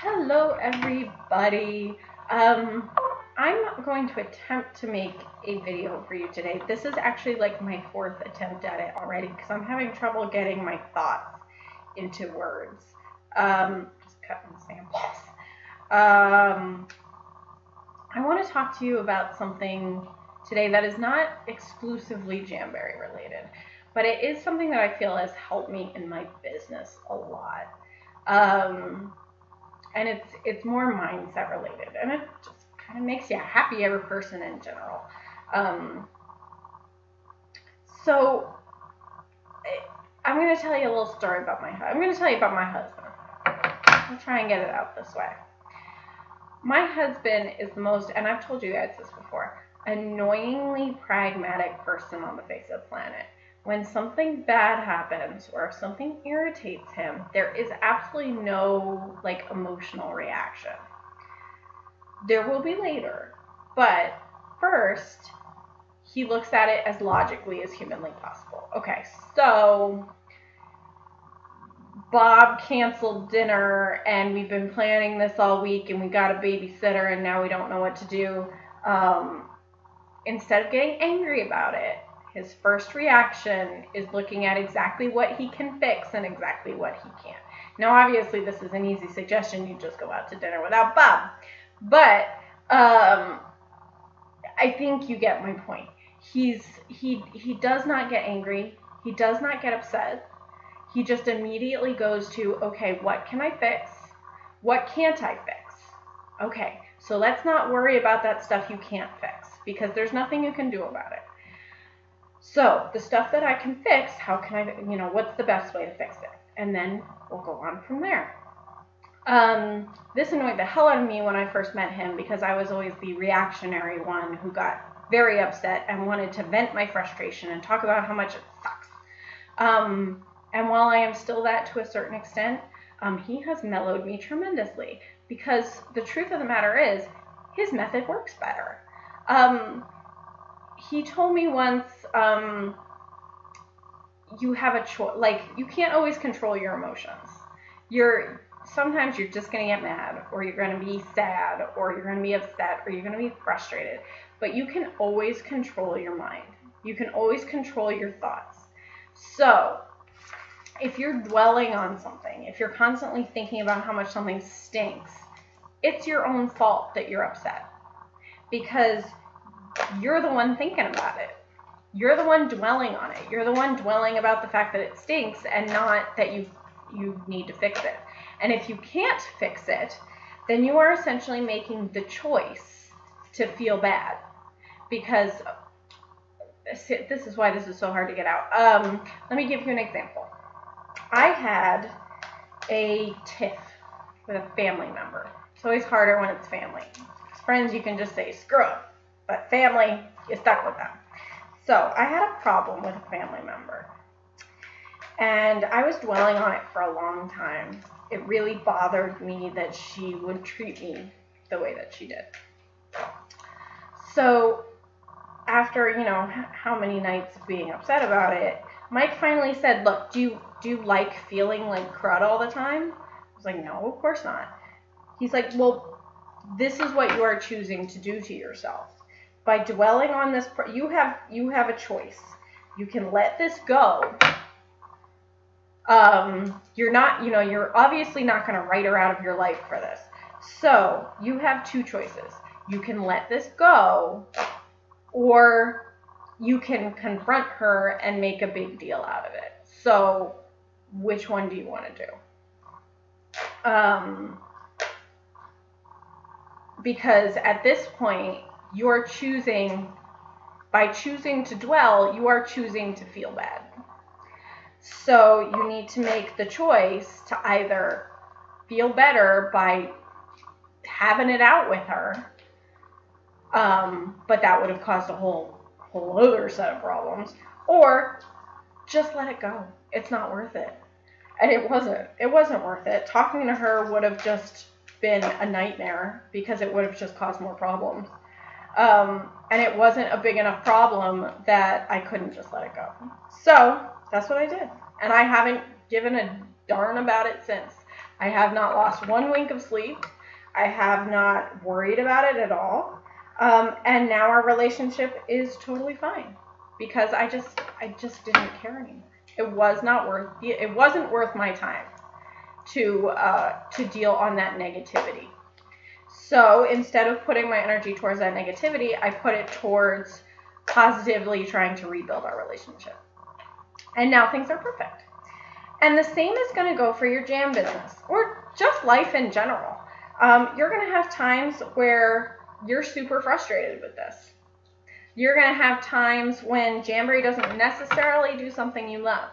Hello everybody. I'm going to attempt to make a video for you today. This is actually like my fourth attempt at it already because I'm having trouble getting my thoughts into words. Just cutting samples. I want to talk to you about something today that is not exclusively Jamberry related, but it is something that I feel has helped me in my business a lot. And it's more mindset related, and it just kind of makes you a happier person in general. So I'm going to tell you a little story about my husband. I'll try and get it out this way. My husband is the most, and I've told you guys this before, annoyingly pragmatic person on the face of the planet. When something bad happens or if something irritates him, there is absolutely no emotional reaction. There will be later, but first he looks at it as logically as humanly possible. Okay, so Bob canceled dinner and we've been planning this all week and we got a babysitter and now we don't know what to do. Instead of getting angry about it, his first reaction is looking at exactly what he can fix and exactly what he can't. Now, obviously, this is an easy suggestion. You just go out to dinner without Bob. But I think you get my point. He does not get angry. He does not get upset. He just immediately goes to, okay, what can I fix? What can't I fix? Okay, so let's not worry about that stuff you can't fix because there's nothing you can do about it. So the stuff that I can fix, how can I, what's the best way to fix it? And then we'll go on from there. This annoyed the hell out of me when I first met him because I was always the reactionary one who got very upset and wanted to vent my frustration and talk about how much it sucks. And while I am still that to a certain extent, he has mellowed me tremendously because the truth of the matter is his method works better. He told me once, you have a choice. You can't always control your emotions. Sometimes you're just going to get mad, or you're going to be sad, or you're going to be upset, or you're going to be frustrated. But you can always control your mind. You can always control your thoughts. So if you're dwelling on something, if you're constantly thinking about how much something stinks, it's your own fault that you're upset. Because you're the one thinking about it. You're the one dwelling on it. You're the one dwelling about the fact that it stinks and not that you need to fix it. And if you can't fix it, then you are essentially making the choice to feel bad. Because this is why this is so hard to get out. Let me give you an example. I had a tiff with a family member. It's always harder when it's family. Friends, you can just say, screw it. But family, you're stuck with them. So I had a problem with a family member. And I was dwelling on it for a long time. It really bothered me that she would treat me the way that she did. So after, how many nights of being upset about it, Mike finally said, look, do you like feeling like crud all the time? I was like, no, of course not. He's like, well, this is what you are choosing to do to yourself. By dwelling on this, you have a choice. You can let this go. You're obviously not going to write her out of your life for this. So you have two choices. You can let this go, or you can confront her and make a big deal out of it. So which one do you want to do? Because at this point, by choosing to dwell, you are choosing to feel bad. So you need to make the choice to either feel better by having it out with her, but that would have caused a whole other set of problems, or just let it go. It's not worth it. And it wasn't worth it. Talking to her would have just been a nightmare because it would have just caused more problems. And it wasn't a big enough problem that I couldn't just let it go. So that's what I did. And I haven't given a darn about it since. I have not lost one wink of sleep. I have not worried about it at all. And now our relationship is totally fine because I just didn't care anymore. It wasn't worth my time to deal on that negativity. So instead of putting my energy towards that negativity, I put it towards positively trying to rebuild our relationship. And now things are perfect. And the same is going to go for your jam business or just life in general. You're going to have times where you're super frustrated with this. You're going to have times when Jamberry doesn't necessarily do something you love.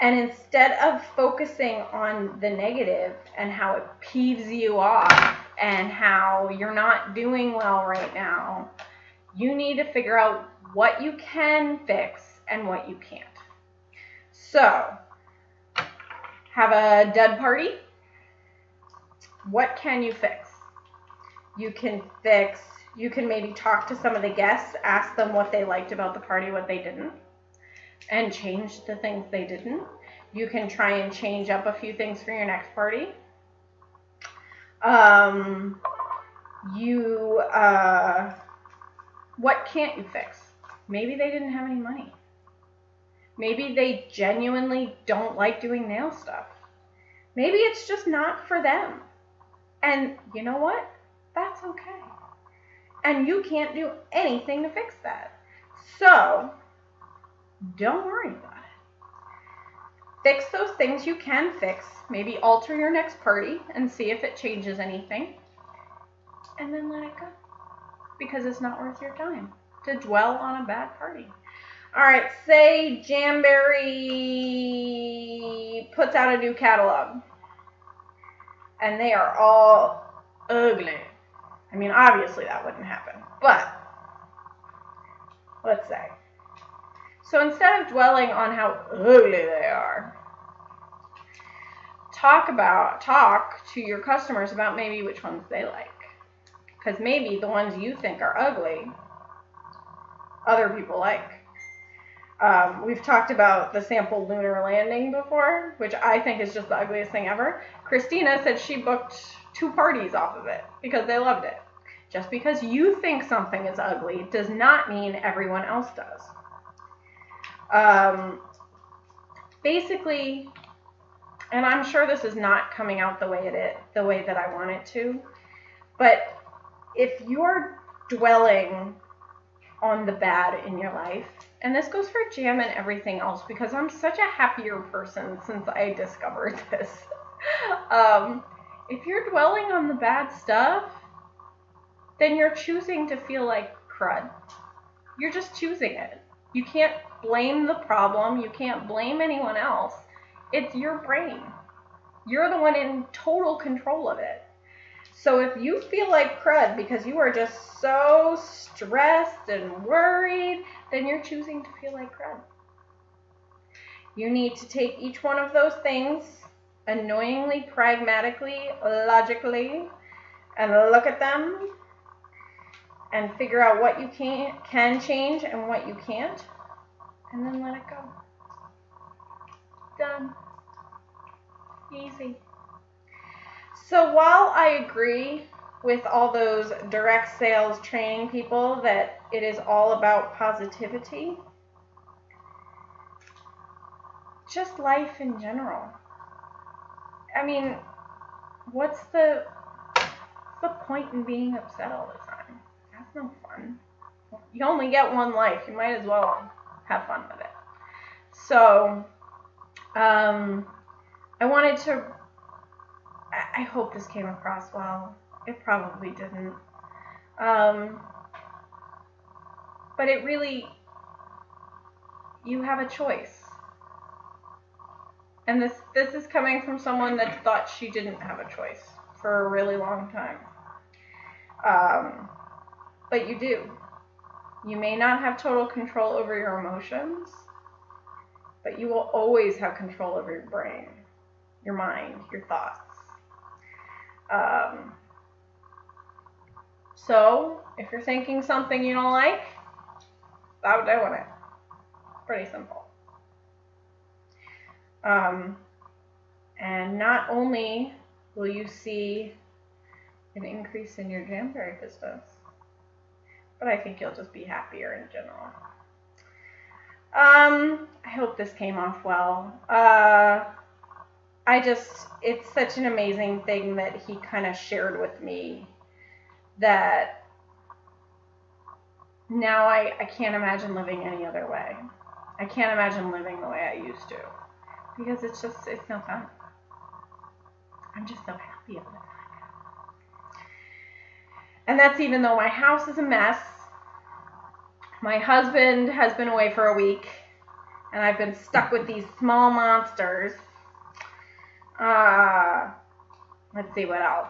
And instead of focusing on the negative and how it peeves you off and how you're not doing well right now, you need to figure out what you can fix and what you can't. So, have a dead party. What can you fix? You can maybe talk to some of the guests, ask them what they liked about the party, what they didn't, and change the things they didn't. You can try and change up a few things for your next party. What can't you fix? Maybe they didn't have any money. Maybe they genuinely don't like doing nail stuff. Maybe it's just not for them. And you know what? That's okay. And you can't do anything to fix that. So, don't worry about it. Fix those things you can fix. Maybe alter your next party and see if it changes anything. And then let it go. Because it's not worth your time to dwell on a bad party. Alright, say Jamberry puts out a new catalog. And they are all ugly. I mean, obviously that wouldn't happen. But, let's say. So instead of dwelling on how ugly they are, talk to your customers about maybe which ones they like. Because maybe the ones you think are ugly, other people like. We've talked about the sample lunar landing before, which I think is just the ugliest thing ever. Christina said she booked 2 parties off of it because they loved it. Just because you think something is ugly does not mean everyone else does. Basically, and I'm sure this is not coming out the way that I want it to, but if you're dwelling on the bad in your life, and this goes for jam and everything else because I'm such a happier person since I discovered this. If you're dwelling on the bad stuff, then you're choosing to feel like crud. You're just choosing it. You can't blame the problem. You can't blame anyone else. It's your brain. You're the one in total control of it. So if you feel like crud because you are just so stressed and worried, then you're choosing to feel like crud. You need to take each one of those things annoyingly, pragmatically, logically, and look at them and figure out what you can change and what you can't, and then let it go. Done. Easy. So while I agree with all those direct sales training people that it is all about positivity, just life in general. I mean, what's the point in being upset all the time? That's no fun. You only get one life. You might as well have fun with it. So, I hope this came across well. It probably didn't. But it really, you have a choice. And this is coming from someone that thought she didn't have a choice for a really long time. But you do. You may not have total control over your emotions, but you will always have control over your brain, your mind, your thoughts. So, if you're thinking something you don't like, stop doing it. Pretty simple. And not only will you see an increase in your Jamberry business, but I think you'll just be happier in general. I hope this came off well. It's such an amazing thing that he kind of shared with me that now I can't imagine living any other way. I can't imagine living the way I used to, because it's no fun. I'm just so happy all the time. And that's even though my house is a mess. My husband has been away for a week, and I've been stuck with these small monsters. Let's see what else.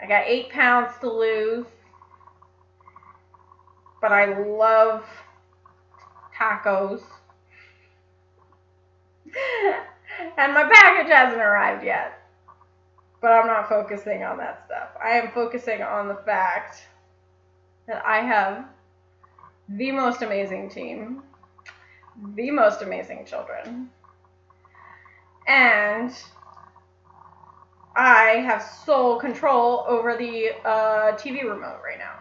I got 8 pounds to lose, but I love tacos. And my package hasn't arrived yet, but I'm not focusing on that stuff. I am focusing on the fact that I have the most amazing team, the most amazing children, and I have sole control over the TV remote right now.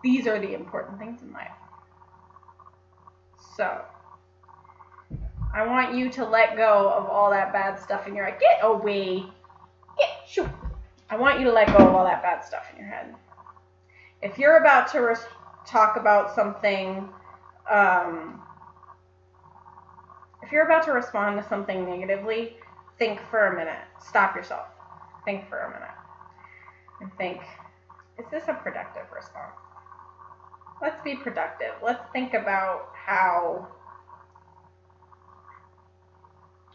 These are the important things in life. So, I want you to let go of all that bad stuff in your head. Get away. Shoot. I want you to let go of all that bad stuff in your head. If you're about to talk about something, if you're about to respond to something negatively, think for a minute. Stop yourself. Think for a minute. And think, is this a productive response? Let's be productive. Let's think about how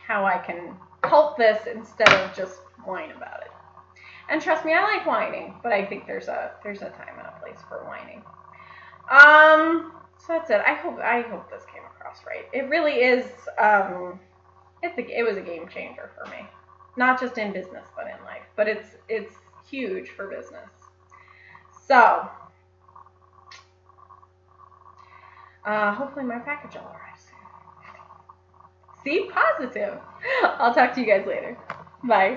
I can help this instead of just whine about it. And trust me, I like whining, but I think there's a time and a place for whining. So that's it. I hope this came across right. It really is. It was a game changer for me, not just in business but in life. But it's huge for business. So hopefully my package will arrive soon. See, positive. I'll talk to you guys later. Bye.